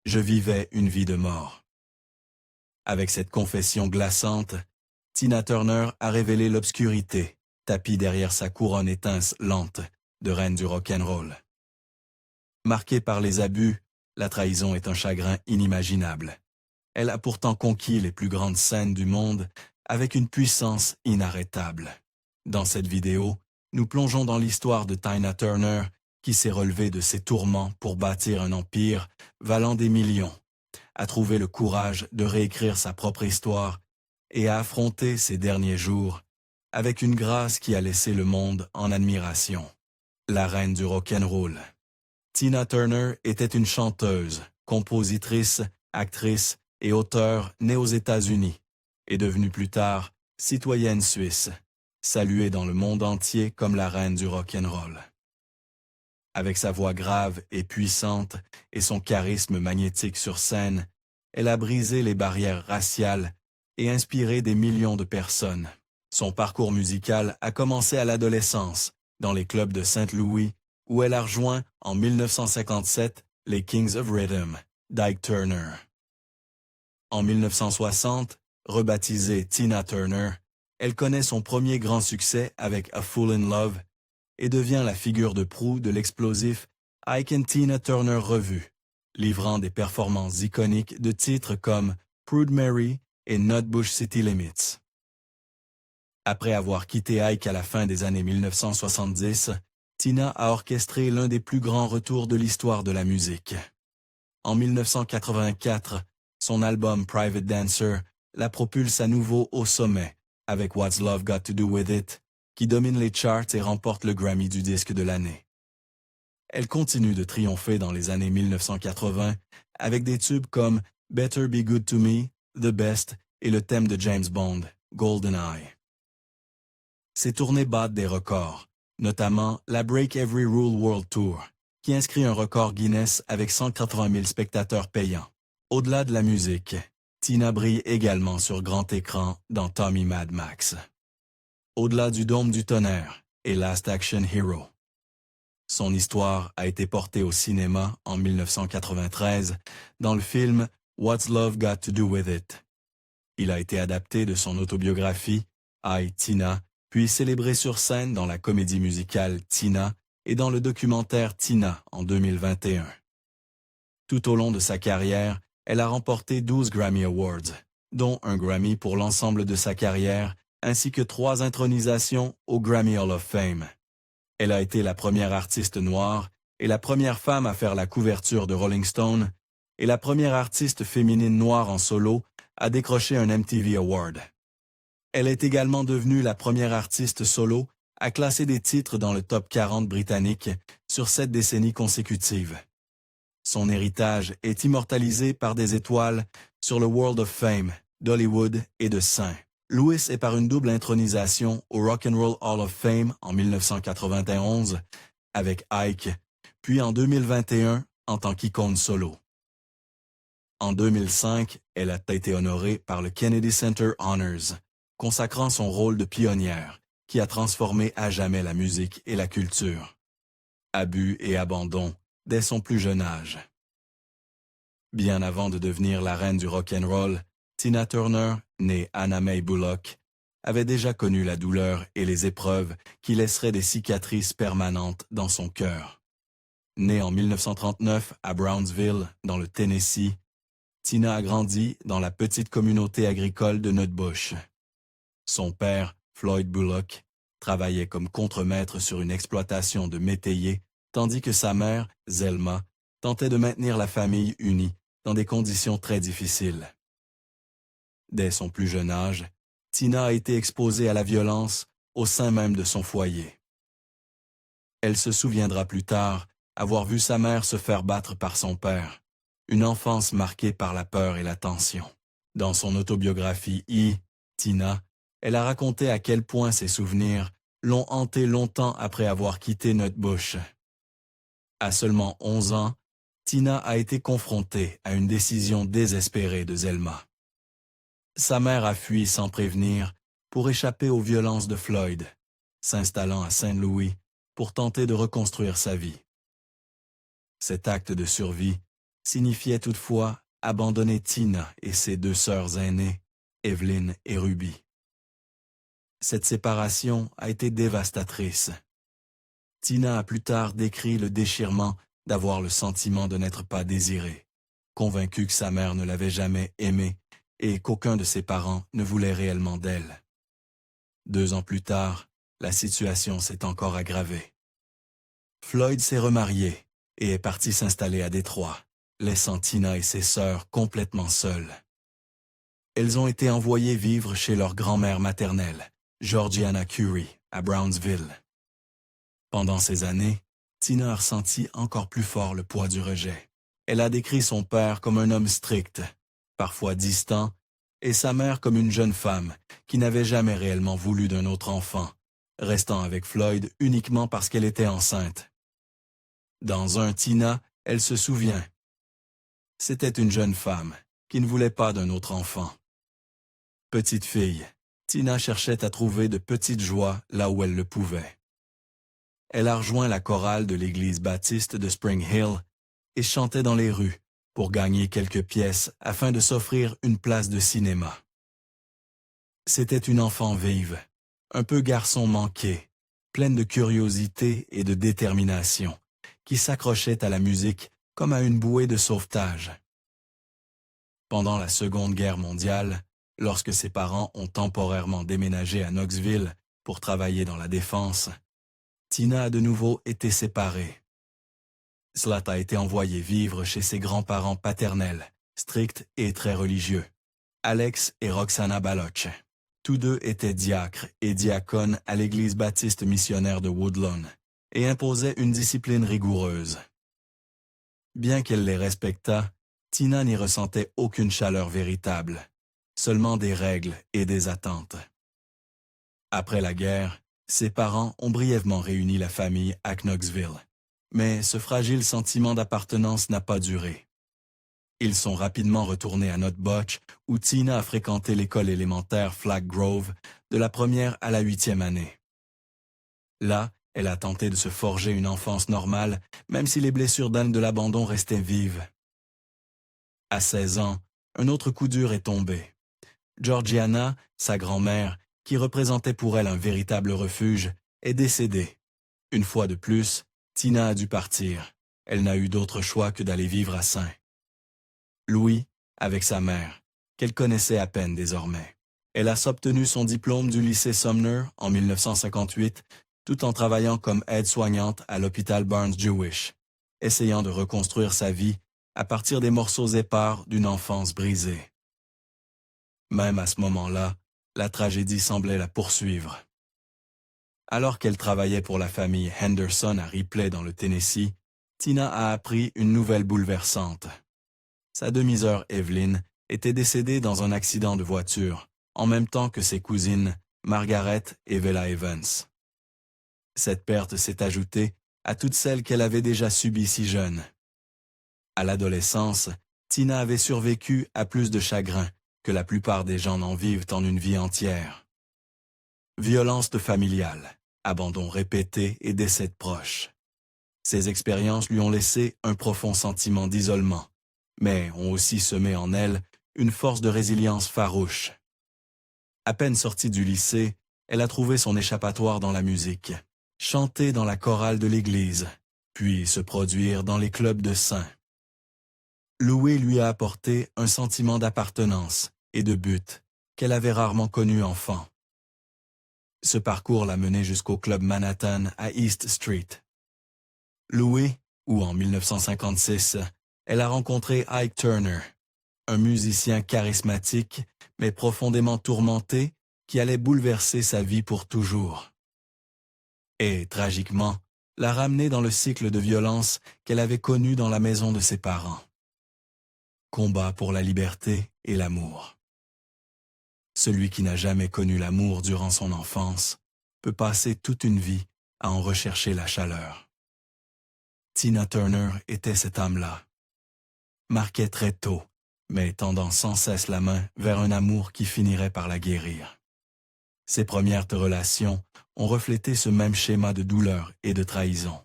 Je vivais une vie de mort. Avec cette confession glaçante, Tina Turner a révélé l'obscurité, tapie derrière sa couronne étincelante de reine du rock'n'roll. Marquée par les abus, la trahison est un chagrin inimaginable. Elle a pourtant conquis les plus grandes scènes du monde avec une puissance inarrêtable. Dans cette vidéo, nous plongeons dans l'histoire de Tina Turner qui s'est relevée de ses tourments pour bâtir un empire valant des millions, a trouvé le courage de réécrire sa propre histoire et a affronté ses derniers jours avec une grâce qui a laissé le monde en admiration. La reine du rock'n'roll. Tina Turner était une chanteuse, compositrice, actrice et auteure née aux États-Unis et devenue plus tard citoyenne suisse, saluée dans le monde entier comme la reine du rock'n'roll. Avec sa voix grave et puissante et son charisme magnétique sur scène, elle a brisé les barrières raciales et inspiré des millions de personnes. Son parcours musical a commencé à l'adolescence, dans les clubs de Saint-Louis, où elle a rejoint en 1957 les Kings of Rhythm, d'Ike Turner. En 1960, rebaptisée Tina Turner, elle connaît son premier grand succès avec A Fool in Love et devient la figure de proue de l'explosif Ike and Tina Turner Revue, livrant des performances iconiques de titres comme Prude Mary et Nutbush City Limits. Après avoir quitté Ike à la fin des années 1970, Tina a orchestré l'un des plus grands retours de l'histoire de la musique. En 1984, son album Private Dancer la propulse à nouveau au sommet avec What's Love Got to Do With It, qui domine les charts et remporte le Grammy du disque de l'année. Elle continue de triompher dans les années 1980 avec des tubes comme Better Be Good to Me, The Best et le thème de James Bond, GoldenEye. Ses tournées battent des records, notamment la Break Every Rule World Tour, qui inscrit un record Guinness avec 180 000 spectateurs payants. Au-delà de la musique, Tina brille également sur grand écran dans Tommy Mad Max. Au-delà du dôme du tonnerre et Last Action Hero. Son histoire a été portée au cinéma en 1993 dans le film What's Love Got to Do With It. Il a été adapté de son autobiographie I, Tina, puis célébré sur scène dans la comédie musicale Tina et dans le documentaire Tina en 2021. Tout au long de sa carrière, elle a remporté 12 Grammy Awards, dont un Grammy pour l'ensemble de sa carrière, ainsi que 3 intronisations au Grammy Hall of Fame. Elle a été la première artiste noire et la première femme à faire la couverture de Rolling Stone et la première artiste féminine noire en solo à décrocher un MTV Award. Elle est également devenue la première artiste solo à classer des titres dans le top 40 britannique sur 7 décennies consécutives. Son héritage est immortalisé par des étoiles sur le World of Fame, d'Hollywood et de St. Louis et par une double intronisation au Rock and Roll Hall of Fame en 1991 avec Ike, puis en 2021 en tant qu'icône solo. En 2005, elle a été honorée par le Kennedy Center Honors, consacrant son rôle de pionnière, qui a transformé à jamais la musique et la culture. Abus et abandon dès son plus jeune âge. Bien avant de devenir la reine du rock'n'roll, Tina Turner, née Anna Mae Bullock, avait déjà connu la douleur et les épreuves qui laisseraient des cicatrices permanentes dans son cœur. Née en 1939 à Brownsville, dans le Tennessee, Tina a grandi dans la petite communauté agricole de Nutbush. Son père, Floyd Bullock, travaillait comme contremaître sur une exploitation de métayers, tandis que sa mère, Zelma, tentait de maintenir la famille unie dans des conditions très difficiles. Dès son plus jeune âge, Tina a été exposée à la violence au sein même de son foyer. Elle se souviendra plus tard avoir vu sa mère se faire battre par son père, une enfance marquée par la peur et la tension. Dans son autobiographie Tina, elle a raconté à quel point ses souvenirs l'ont hantée longtemps après avoir quitté Nutbush. À seulement 11 ans, Tina a été confrontée à une décision désespérée de Zelma. Sa mère a fui sans prévenir pour échapper aux violences de Floyd, s'installant à Saint-Louis pour tenter de reconstruire sa vie. Cet acte de survie signifiait toutefois abandonner Tina et ses deux sœurs aînées, Evelyn et Ruby. Cette séparation a été dévastatrice. Tina a plus tard décrit le déchirement d'avoir le sentiment de n'être pas désirée, convaincue que sa mère ne l'avait jamais aimée et qu'aucun de ses parents ne voulait réellement d'elle. 2 ans plus tard, la situation s'est encore aggravée. Floyd s'est remarié et est parti s'installer à Détroit, laissant Tina et ses sœurs complètement seules. Elles ont été envoyées vivre chez leur grand-mère maternelle, Georgiana Curry, à Brownsville. Pendant ces années, Tina a ressenti encore plus fort le poids du rejet. Elle a décrit son père comme un homme strict, parfois distant, et sa mère comme une jeune femme qui n'avait jamais réellement voulu d'un autre enfant, restant avec Floyd uniquement parce qu'elle était enceinte. Dans un Tina, elle se souvient. C'était une jeune femme qui ne voulait pas d'un autre enfant. Petite fille, Tina cherchait à trouver de petites joies là où elle le pouvait. Elle a rejoint la chorale de l'église baptiste de Spring Hill et chantait dans les rues pour gagner quelques pièces afin de s'offrir une place de cinéma. C'était une enfant vive, un peu garçon manqué, pleine de curiosité et de détermination, qui s'accrochait à la musique comme à une bouée de sauvetage. Pendant la Seconde Guerre mondiale, lorsque ses parents ont temporairement déménagé à Knoxville pour travailler dans la défense, Tina a de nouveau été séparée. Slat a été envoyée vivre chez ses grands-parents paternels, stricts et très religieux, Alex et Roxana Baloch. Tous deux étaient diacres et diacones à l'église baptiste missionnaire de Woodlawn et imposaient une discipline rigoureuse. Bien qu'elle les respectât, Tina n'y ressentait aucune chaleur véritable, seulement des règles et des attentes. Après la guerre, ses parents ont brièvement réuni la famille à Knoxville, mais ce fragile sentiment d'appartenance n'a pas duré. Ils sont rapidement retournés à Notbotch, où Tina a fréquenté l'école élémentaire Flag Grove de la 1e à la 8e année. Là, elle a tenté de se forger une enfance normale, même si les blessures d'âne de l'abandon restaient vives. À 16 ans, un autre coup dur est tombé. Georgiana, sa grand-mère, qui représentait pour elle un véritable refuge, est décédée. Une fois de plus, Tina a dû partir. Elle n'a eu d'autre choix que d'aller vivre à St. Louis, avec sa mère, qu'elle connaissait à peine désormais. Elle a obtenu son diplôme du lycée Sumner en 1958, tout en travaillant comme aide-soignante à l'hôpital Barnes-Jewish, essayant de reconstruire sa vie à partir des morceaux épars d'une enfance brisée. Même à ce moment-là, la tragédie semblait la poursuivre. Alors qu'elle travaillait pour la famille Henderson à Ripley dans le Tennessee, Tina a appris une nouvelle bouleversante. Sa demi-sœur Evelyn était décédée dans un accident de voiture, en même temps que ses cousines Margaret et Vela Evans. Cette perte s'est ajoutée à toutes celles qu'elle avait déjà subies si jeune. À l'adolescence, Tina avait survécu à plus de chagrin que la plupart des gens n'en vivent en une vie entière. Violence familiale, abandon répété et décès de proches. Ces expériences lui ont laissé un profond sentiment d'isolement, mais ont aussi semé en elle une force de résilience farouche. À peine sortie du lycée, elle a trouvé son échappatoire dans la musique, chanter dans la chorale de l'église, puis se produire dans les clubs de saints. Louis lui a apporté un sentiment d'appartenance et de but qu'elle avait rarement connu enfant. Ce parcours l'a menée jusqu'au club Manhattan à East Street. Louis, où en 1956, elle a rencontré Ike Turner, un musicien charismatique mais profondément tourmenté qui allait bouleverser sa vie pour toujours. Et, tragiquement, l'a ramenée dans le cycle de violence qu'elle avait connu dans la maison de ses parents. Combat pour la liberté et l'amour. Celui qui n'a jamais connu l'amour durant son enfance peut passer toute une vie à en rechercher la chaleur. Tina Turner était cette âme-là. Marquait très tôt, mais tendant sans cesse la main vers un amour qui finirait par la guérir. Ses premières relations ont reflété ce même schéma de douleur et de trahison.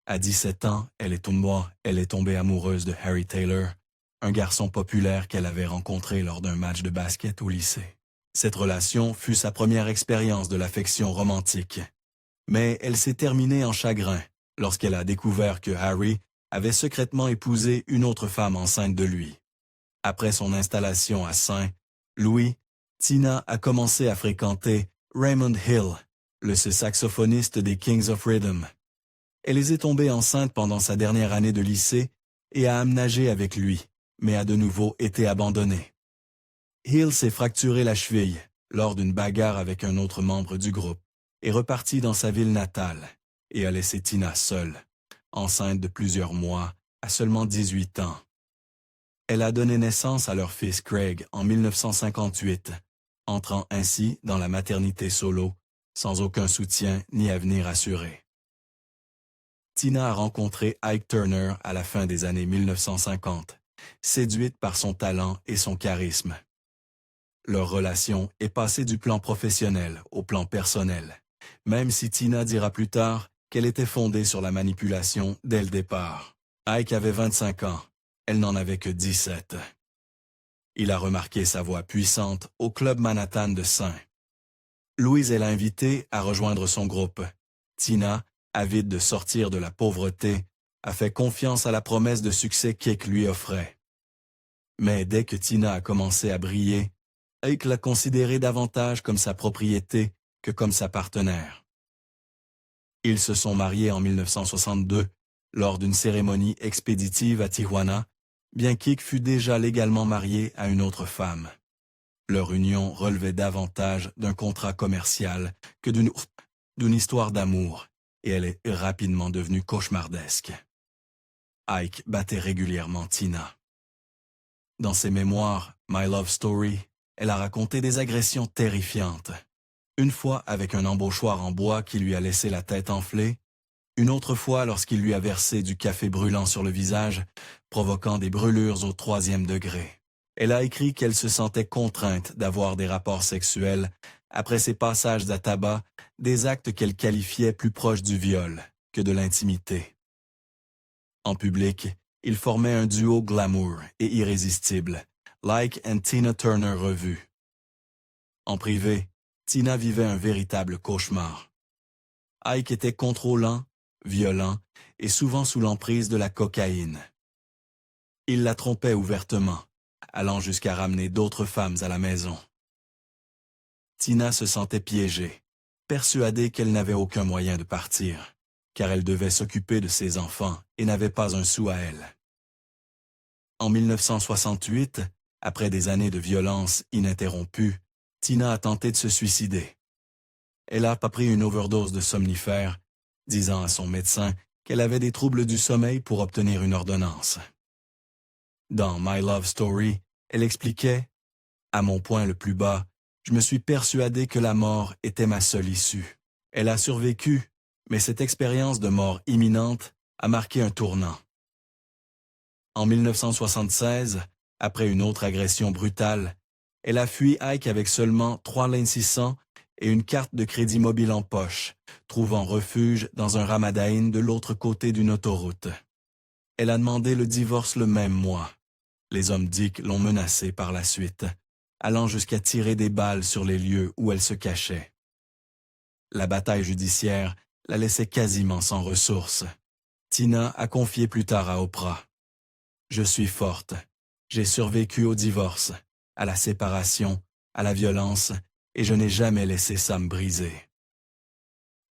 À 17 ans, elle est tombée amoureuse de Harry Taylor, un garçon populaire qu'elle avait rencontré lors d'un match de basket au lycée. Cette relation fut sa première expérience de l'affection romantique. Mais elle s'est terminée en chagrin lorsqu'elle a découvert que Harry avait secrètement épousé une autre femme enceinte de lui. Après son installation à St. Louis, Tina a commencé à fréquenter Raymond Hill, le saxophoniste des Kings of Rhythm. Elle est tombée enceinte pendant sa dernière année de lycée et a aménagé avec lui, mais a de nouveau été abandonnée. Hill s'est fracturé la cheville lors d'une bagarre avec un autre membre du groupe, est reparti dans sa ville natale et a laissé Tina seule, enceinte de plusieurs mois, à seulement 18 ans. Elle a donné naissance à leur fils Craig en 1958, entrant ainsi dans la maternité solo, sans aucun soutien ni avenir assuré. Tina a rencontré Ike Turner à la fin des années 1950, séduite par son talent et son charisme. Leur relation est passée du plan professionnel au plan personnel, même si Tina dira plus tard qu'elle était fondée sur la manipulation dès le départ. Ike avait 25 ans, elle n'en avait que 17. Il a remarqué sa voix puissante au club Manhattan de St. Louis l'a invité à rejoindre son groupe. Tina, avide de sortir de la pauvreté, a fait confiance à la promesse de succès qu'Ike lui offrait. Mais dès que Tina a commencé à briller, Ike l'a considérée davantage comme sa propriété que comme sa partenaire. Ils se sont mariés en 1962 lors d'une cérémonie expéditive à Tijuana, bien qu'Ike fût déjà légalement marié à une autre femme. Leur union relevait davantage d'un contrat commercial que d'une histoire d'amour, et elle est rapidement devenue cauchemardesque. Ike battait régulièrement Tina. Dans ses mémoires, My Love Story, elle a raconté des agressions terrifiantes. Une fois avec un embauchoir en bois qui lui a laissé la tête enflée, une autre fois lorsqu'il lui a versé du café brûlant sur le visage, provoquant des brûlures au 3e degré. Elle a écrit qu'elle se sentait contrainte d'avoir des rapports sexuels après ses passages à tabac, des actes qu'elle qualifiait plus proches du viol que de l'intimité. En public, ils formaient un duo glamour et irrésistible, Ike and Tina Turner revue. En privé, Tina vivait un véritable cauchemar. Ike était contrôlant, violent et souvent sous l'emprise de la cocaïne. Il la trompait ouvertement, allant jusqu'à ramener d'autres femmes à la maison. Tina se sentait piégée, persuadée qu'elle n'avait aucun moyen de partir, car elle devait s'occuper de ses enfants et n'avait pas un sou à elle. En 1968, après des années de violence ininterrompue, Tina a tenté de se suicider. Elle a pris une overdose de somnifères, disant à son médecin qu'elle avait des troubles du sommeil pour obtenir une ordonnance. Dans My Love Story, elle expliquait « À mon point le plus bas, je me suis persuadée que la mort était ma seule issue. Elle a survécu, mais cette expérience de mort imminente a marqué un tournant. » En 1976, après une autre agression brutale, elle a fui Ike avec seulement 3 Lane 600 et une carte de crédit mobile en poche, trouvant refuge dans un Ramadain de l'autre côté d'une autoroute. Elle a demandé le divorce le même mois. Les hommes dicks l'ont menacée par la suite, allant jusqu'à tirer des balles sur les lieux où elle se cachait. La bataille judiciaire la laissait quasiment sans ressources. Tina a confié plus tard à Oprah. « Je suis forte. J'ai survécu au divorce, à la séparation, à la violence, et je n'ai jamais laissé ça me briser. »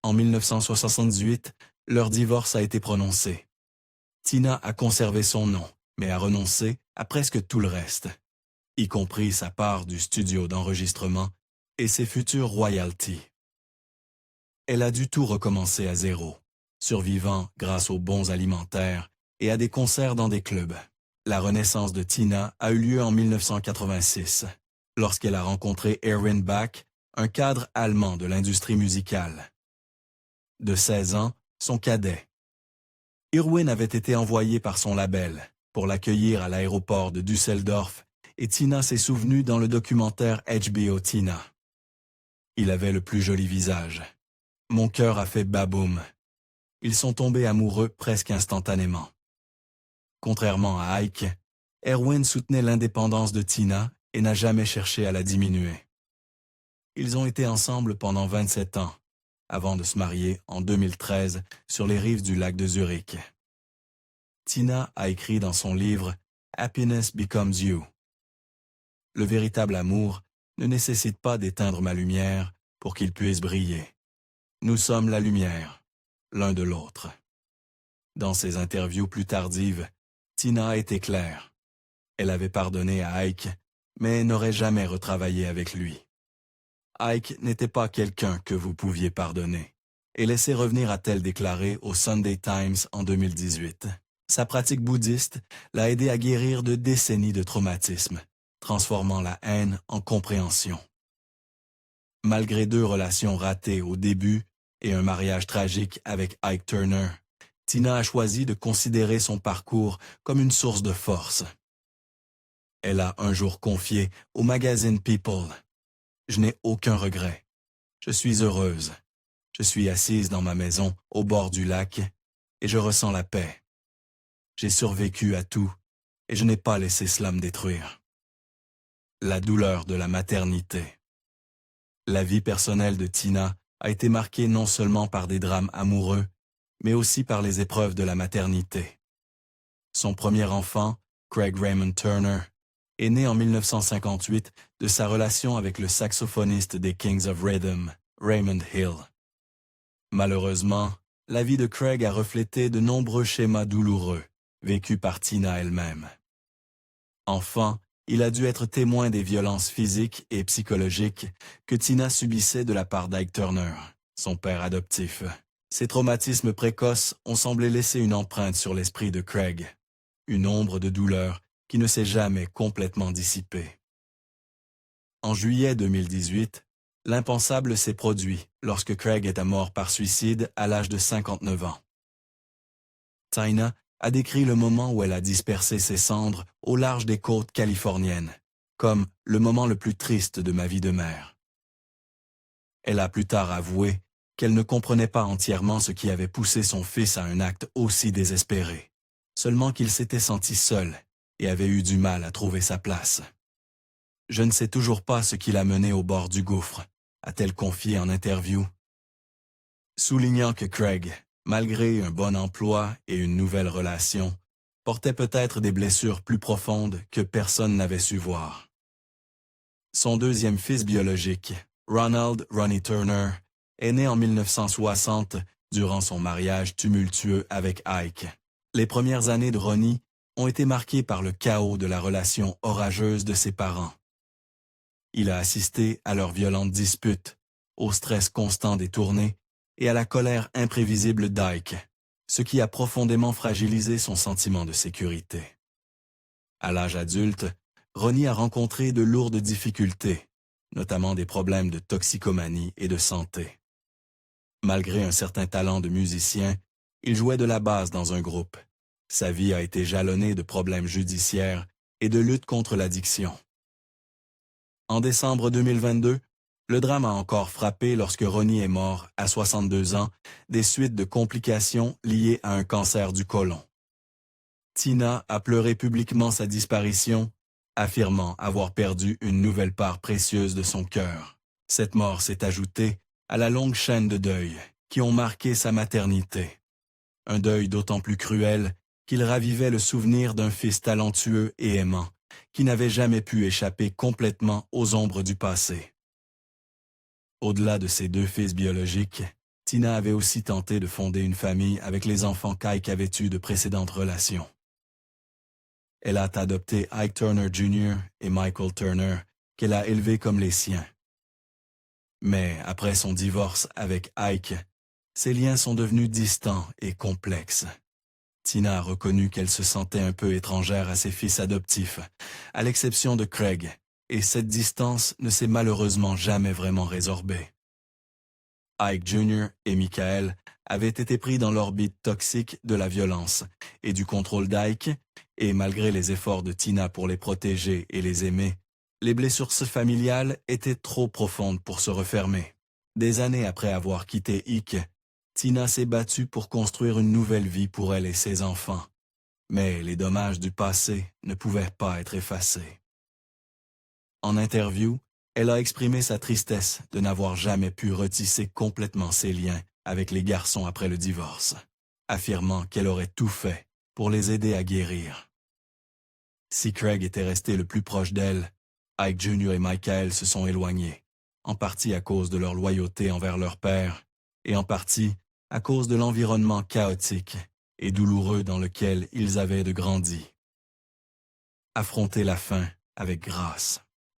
En 1978, leur divorce a été prononcé. Tina a conservé son nom, mais a renoncé à presque tout le reste, y compris sa part du studio d'enregistrement et ses futures royalties. Elle a dû tout recommencer à zéro, survivant grâce aux bons alimentaires et à des concerts dans des clubs. La renaissance de Tina a eu lieu en 1986, lorsqu'elle a rencontré Erwin Bach, un cadre allemand de l'industrie musicale. De 16 ans, son cadet. Erwin avait été envoyé par son label pour l'accueillir à l'aéroport de Düsseldorf et Tina s'est souvenue dans le documentaire HBO Tina. Il avait le plus joli visage. Mon cœur a fait baboum. Ils sont tombés amoureux presque instantanément. Contrairement à Ike, Erwin soutenait l'indépendance de Tina et n'a jamais cherché à la diminuer. Ils ont été ensemble pendant 27 ans, avant de se marier en 2013 sur les rives du lac de Zurich. Tina a écrit dans son livre « Happiness Becomes You ». Le véritable amour ne nécessite pas d'éteindre ma lumière pour qu'il puisse briller. Nous sommes la lumière, l'un de l'autre. Dans ses interviews plus tardives, Tina a été claire. Elle avait pardonné à Ike, mais n'aurait jamais retravaillé avec lui. Ike n'était pas quelqu'un que vous pouviez pardonner, et laisser revenir a-t-elle déclaré au Sunday Times en 2018. Sa pratique bouddhiste l'a aidé à guérir de décennies de traumatisme, transformant la haine en compréhension. Malgré 2 relations ratées au début et un mariage tragique avec Ike Turner, Tina a choisi de considérer son parcours comme une source de force. Elle a un jour confié au magazine People « Je n'ai aucun regret. Je suis heureuse. Je suis assise dans ma maison au bord du lac et je ressens la paix. J'ai survécu à tout et je n'ai pas laissé cela me détruire. » La douleur de la maternité. La vie personnelle de Tina a été marquée non seulement par des drames amoureux, mais aussi par les épreuves de la maternité. Son premier enfant, Craig Raymond Turner, est né en 1958 de sa relation avec le saxophoniste des Kings of Rhythm, Raymond Hill. Malheureusement, la vie de Craig a reflété de nombreux schémas douloureux, vécus par Tina elle-même. Enfant, il a dû être témoin des violences physiques et psychologiques que Tina subissait de la part d'Ike Turner, son père adoptif. Ces traumatismes précoces ont semblé laisser une empreinte sur l'esprit de Craig, une ombre de douleur qui ne s'est jamais complètement dissipée. En juillet 2018, l'impensable s'est produit lorsque Craig est mort par suicide à l'âge de 59 ans. Tina a décrit le moment où elle a dispersé ses cendres au large des côtes californiennes, comme le moment le plus triste de ma vie de mère. Elle a plus tard avoué qu'elle ne comprenait pas entièrement ce qui avait poussé son fils à un acte aussi désespéré, seulement qu'il s'était senti seul et avait eu du mal à trouver sa place. « Je ne sais toujours pas ce qui l'a mené au bord du gouffre », a-t-elle confié en interview. Soulignant que Craig, malgré un bon emploi et une nouvelle relation, portait peut-être des blessures plus profondes que personne n'avait su voir. Son deuxième fils biologique, Ronald Ronnie Turner, est né en 1960 durant son mariage tumultueux avec Ike. Les premières années de Ronnie ont été marquées par le chaos de la relation orageuse de ses parents. Il a assisté à leurs violentes disputes, au stress constant des tournées et à la colère imprévisible d'Ike, ce qui a profondément fragilisé son sentiment de sécurité. À l'âge adulte, Ronnie a rencontré de lourdes difficultés, notamment des problèmes de toxicomanie et de santé. Malgré un certain talent de musicien, il jouait de la basse dans un groupe. Sa vie a été jalonnée de problèmes judiciaires et de lutte contre l'addiction. En décembre 2022, le drame a encore frappé lorsque Ronnie est mort à 62 ans des suites de complications liées à un cancer du côlon. Tina a pleuré publiquement sa disparition, affirmant avoir perdu une nouvelle part précieuse de son cœur. Cette mort s'est ajoutée à la longue chaîne de deuils qui ont marqué sa maternité. Un deuil d'autant plus cruel qu'il ravivait le souvenir d'un fils talentueux et aimant, qui n'avait jamais pu échapper complètement aux ombres du passé. Au-delà de ses 2 fils biologiques, Tina avait aussi tenté de fonder une famille avec les enfants qu'Ike avait eus de précédentes relations. Elle a adopté Ike Turner Jr. et Michael Turner, qu'elle a élevés comme les siens. Mais après son divorce avec Ike, ses liens sont devenus distants et complexes. Tina a reconnu qu'elle se sentait un peu étrangère à ses fils adoptifs, à l'exception de Craig, et cette distance ne s'est malheureusement jamais vraiment résorbée. Ike Jr. et Michael avaient été pris dans l'orbite toxique de la violence et du contrôle d'Ike, et malgré les efforts de Tina pour les protéger et les aimer, les blessures familiales étaient trop profondes pour se refermer. Des années après avoir quitté Ike, Tina s'est battue pour construire une nouvelle vie pour elle et ses enfants. Mais les dommages du passé ne pouvaient pas être effacés. En interview, elle a exprimé sa tristesse de n'avoir jamais pu retisser complètement ses liens avec les garçons après le divorce, affirmant qu'elle aurait tout fait pour les aider à guérir. Si Craig était resté le plus proche d'elle, Ike Jr. et Michael se sont éloignés, en partie à cause de leur loyauté envers leur père, et en partie à cause de l'environnement chaotique et douloureux dans lequel ils avaient grandi. Affronter la fin avec grâce.